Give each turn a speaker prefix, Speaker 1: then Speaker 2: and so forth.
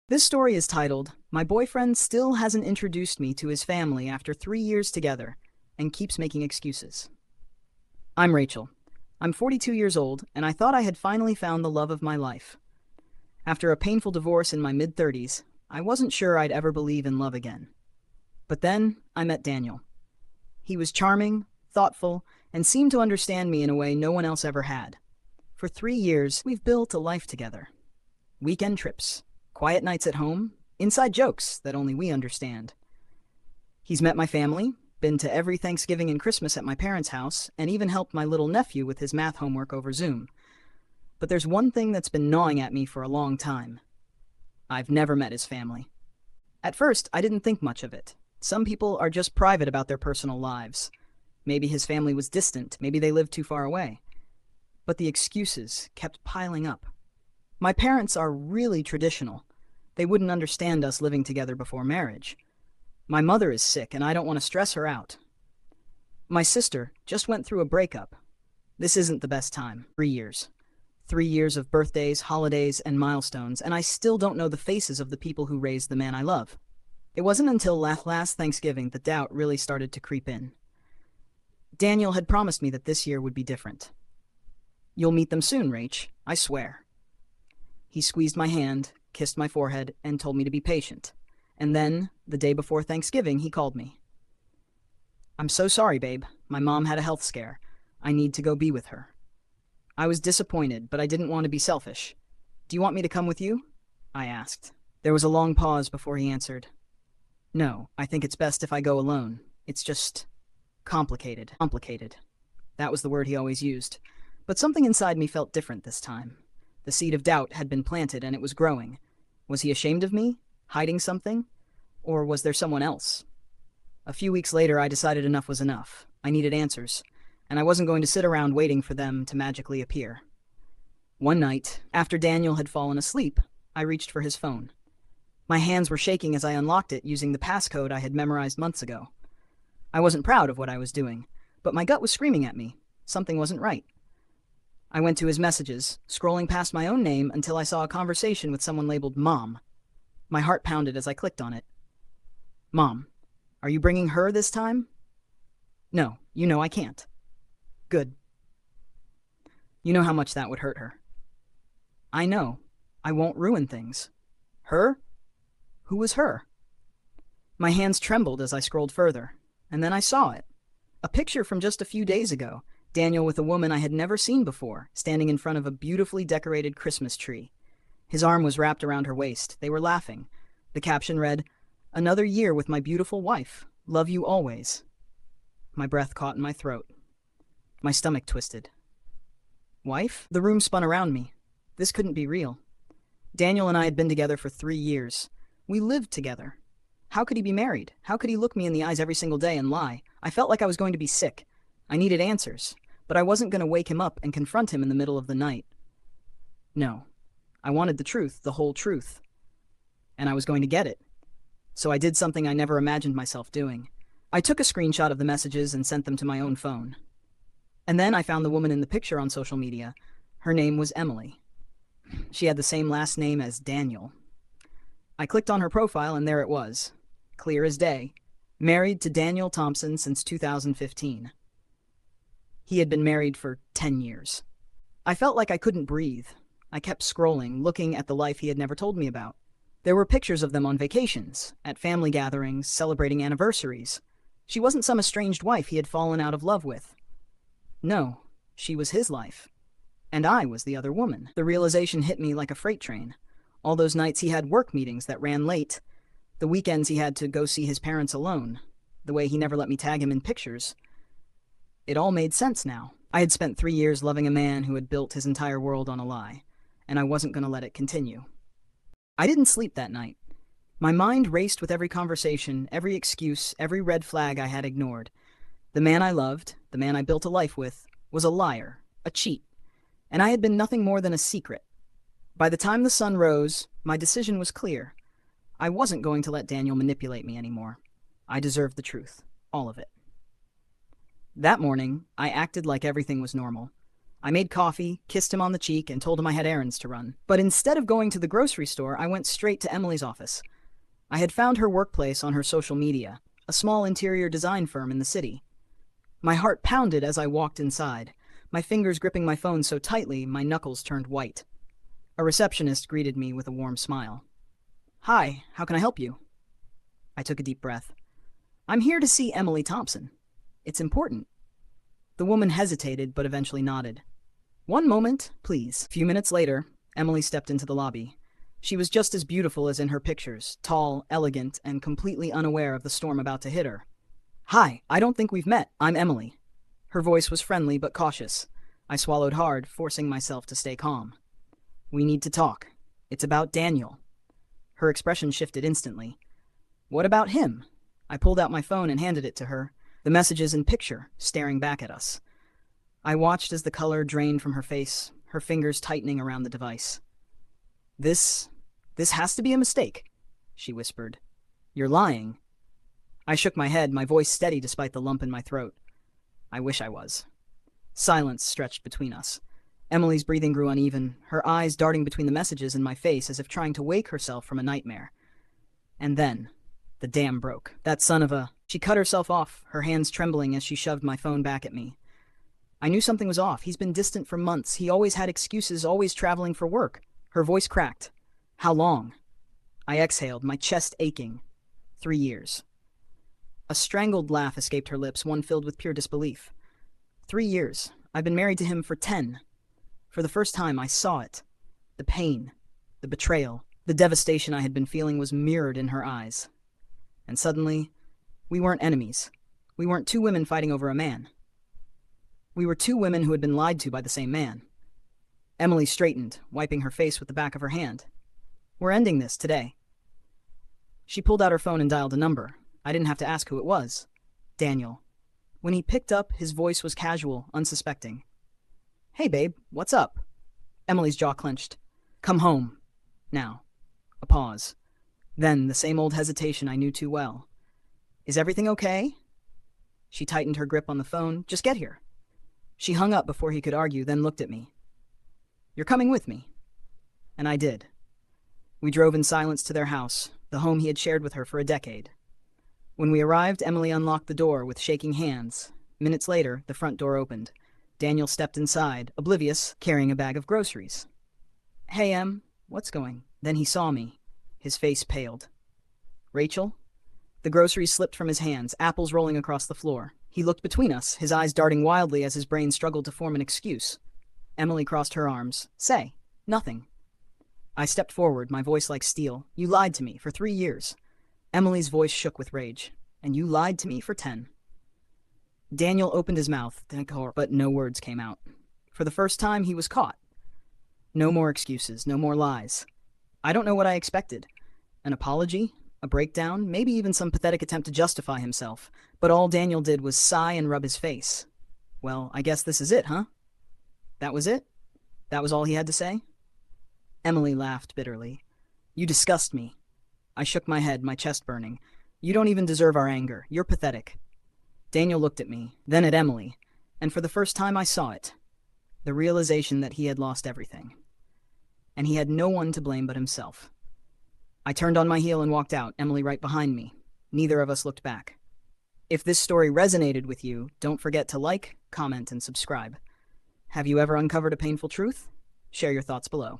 Speaker 1: This story is titled, My Boyfriend Still Hasn't Introduced Me to His Family After 3 Years Together and Keeps Making Excuses. I'm Rachel. I'm 42 years old, and I thought I had finally found the love of my life. After a painful divorce in my mid-30s, I wasn't sure I'd ever believe in love again. But then, I met Daniel. He was charming, thoughtful, and seemed to understand me in a way no one else ever had. For 3 years, we've built a life together. Weekend trips, quiet nights at home, inside jokes that only we understand. He's met my family, been to every Thanksgiving and Christmas at my parents' house, and even helped my little nephew with his math homework over Zoom. But there's one thing that's been gnawing at me for a long time. I've never met his family. At first, I didn't think much of it. Some people are just private about their personal lives. Maybe his family was distant, maybe they lived too far away. But the excuses kept piling up. My parents are really traditional. They wouldn't understand us living together before marriage. My mother is sick, and I don't want to stress her out. My sister just went through a breakup. This isn't the best time. 3 years. 3 years of birthdays, holidays, and milestones, and I still don't know the faces of the people who raised the man I love. It wasn't until last Thanksgiving that doubt really started to creep in. Daniel had promised me that this year would be different. You'll meet them soon, Rach, I swear. He squeezed my hand, kissed my forehead, and told me to be patient. And then, the day before Thanksgiving, he called me. I'm so sorry, babe. My mom had a health scare. I need to go be with her. I was disappointed, but I didn't want to be selfish. Do you want me to come with you? I asked. There was a long pause before he answered. No, I think it's best if I go alone. It's just complicated. Complicated. That was the word he always used. But something inside me felt different this time. The seed of doubt had been planted and it was growing. Was he ashamed of me? Hiding something? Or was there someone else? A few weeks later, I decided enough was enough. I needed answers, and I wasn't going to sit around waiting for them to magically appear. One night, after Daniel had fallen asleep, I reached for his phone. My hands were shaking as I unlocked it using the passcode I had memorized months ago. I wasn't proud of what I was doing, but my gut was screaming at me. Something wasn't right. I went to his messages, scrolling past my own name until I saw a conversation with someone labeled Mom. My heart pounded as I clicked on it. Mom, are you bringing her this time? No, you know I can't. Good. You know how much that would hurt her. I know. I won't ruin things. Her? Who was her? My hands trembled as I scrolled further, and then I saw it. A picture from just a few days ago, Daniel with a woman I had never seen before, standing in front of a beautifully decorated Christmas tree. His arm was wrapped around her waist. They were laughing. The caption read, Another year with my beautiful wife. Love you always. My breath caught in my throat. My stomach twisted. Wife? The room spun around me. This couldn't be real. Daniel and I had been together for 3 years. We lived together. How could he be married? How could he look me in the eyes every single day and lie? I felt like I was going to be sick. I needed answers, but I wasn't going to wake him up and confront him in the middle of the night. No. I wanted the truth, the whole truth. And I was going to get it. So I did something I never imagined myself doing. I took a screenshot of the messages and sent them to my own phone. And then I found the woman in the picture on social media. Her name was Emily. She had the same last name as Daniel. I clicked on her profile and there it was. Clear as day. Married to Daniel Thompson since 2015. He had been married for 10 years. I felt like I couldn't breathe. I kept scrolling, looking at the life he had never told me about. There were pictures of them on vacations, at family gatherings, celebrating anniversaries. She wasn't some estranged wife he had fallen out of love with. No, she was his life. And I was the other woman. The realization hit me like a freight train. All those nights he had work meetings that ran late. The weekends he had to go see his parents alone. The way he never let me tag him in pictures. It all made sense now. I had spent 3 years loving a man who had built his entire world on a lie, and I wasn't going to let it continue. I didn't sleep that night. My mind raced with every conversation, every excuse, every red flag I had ignored. The man I loved, the man I built a life with, was a liar, a cheat, and I had been nothing more than a secret. By the time the sun rose, my decision was clear. I wasn't going to let Daniel manipulate me anymore. I deserved the truth, all of it. That morning, I acted like everything was normal. I made coffee, kissed him on the cheek, and told him I had errands to run. But instead of going to the grocery store, I went straight to Emily's office. I had found her workplace on her social media, a small interior design firm in the city. My heart pounded as I walked inside, my fingers gripping my phone so tightly my knuckles turned white. A receptionist greeted me with a warm smile. "Hi, how can I help you?" I took a deep breath. "I'm here to see Emily Thompson. It's important." The woman hesitated but eventually nodded. "One moment, please." A few minutes later, Emily stepped into the lobby. She was just as beautiful as in her pictures, tall, elegant, and completely unaware of the storm about to hit her. "Hi, I don't think we've met. I'm Emily." Her voice was friendly but cautious. I swallowed hard, forcing myself to stay calm. "We need to talk. It's about Daniel." Her expression shifted instantly. "What about him?" I pulled out my phone and handed it to her, the messages and picture staring back at us. I watched as the color drained from her face, her fingers tightening around the device. This has to be a mistake," she whispered. "You're lying." I shook my head, my voice steady despite the lump in my throat. "I wish I was." Silence stretched between us. Emily's breathing grew uneven, her eyes darting between the messages and my face as if trying to wake herself from a nightmare. And then, the dam broke. That son of a... She cut herself off, her hands trembling as she shoved my phone back at me. I knew something was off. He's been distant for months. He always had excuses, always traveling for work. Her voice cracked. "How long?" I exhaled, my chest aching. 3 years. A strangled laugh escaped her lips, one filled with pure disbelief. 3 years. I've been married to him for 10. For the first time, I saw it. The pain, the betrayal, the devastation I had been feeling was mirrored in her eyes. And suddenly, we weren't enemies. We weren't two women fighting over a man. We were two women who had been lied to by the same man. Emily straightened, wiping her face with the back of her hand. "We're ending this today." She pulled out her phone and dialed a number. I didn't have to ask who it was. Daniel. When he picked up, his voice was casual, unsuspecting. "Hey, babe, what's up?" Emily's jaw clenched. "Come home. Now." A pause. Then the same old hesitation I knew too well. "Is everything okay?" She tightened her grip on the phone. "Just get here." She hung up before he could argue, then looked at me. "You're coming with me." And I did. We drove in silence to their house, the home he had shared with her for a decade. When we arrived, Emily unlocked the door with shaking hands. Minutes later, the front door opened. Daniel stepped inside, oblivious, carrying a bag of groceries. "Hey, Em, what's going?" Then he saw me. His face paled. "Rachel?" The groceries slipped from his hands, apples rolling across the floor. He looked between us, his eyes darting wildly as his brain struggled to form an excuse. Emily crossed her arms. "Say, nothing." I stepped forward, my voice like steel. "You lied to me for 3 years." Emily's voice shook with rage. "And you lied to me for 10. Daniel opened his mouth, but no words came out. For the first time, he was caught. No more excuses, no more lies. I don't know what I expected. An apology? A breakdown? Maybe even some pathetic attempt to justify himself. But all Daniel did was sigh and rub his face. "Well, I guess this is it, huh?" That was it? That was all he had to say? Emily laughed bitterly. "You disgust me." I shook my head, my chest burning. "You don't even deserve our anger. You're pathetic." Daniel looked at me, then at Emily, and for the first time I saw it. The realization that he had lost everything. And he had no one to blame but himself. I turned on my heel and walked out, Emily right behind me. Neither of us looked back. If this story resonated with you, don't forget to like, comment, and subscribe. Have you ever uncovered a painful truth? Share your thoughts below.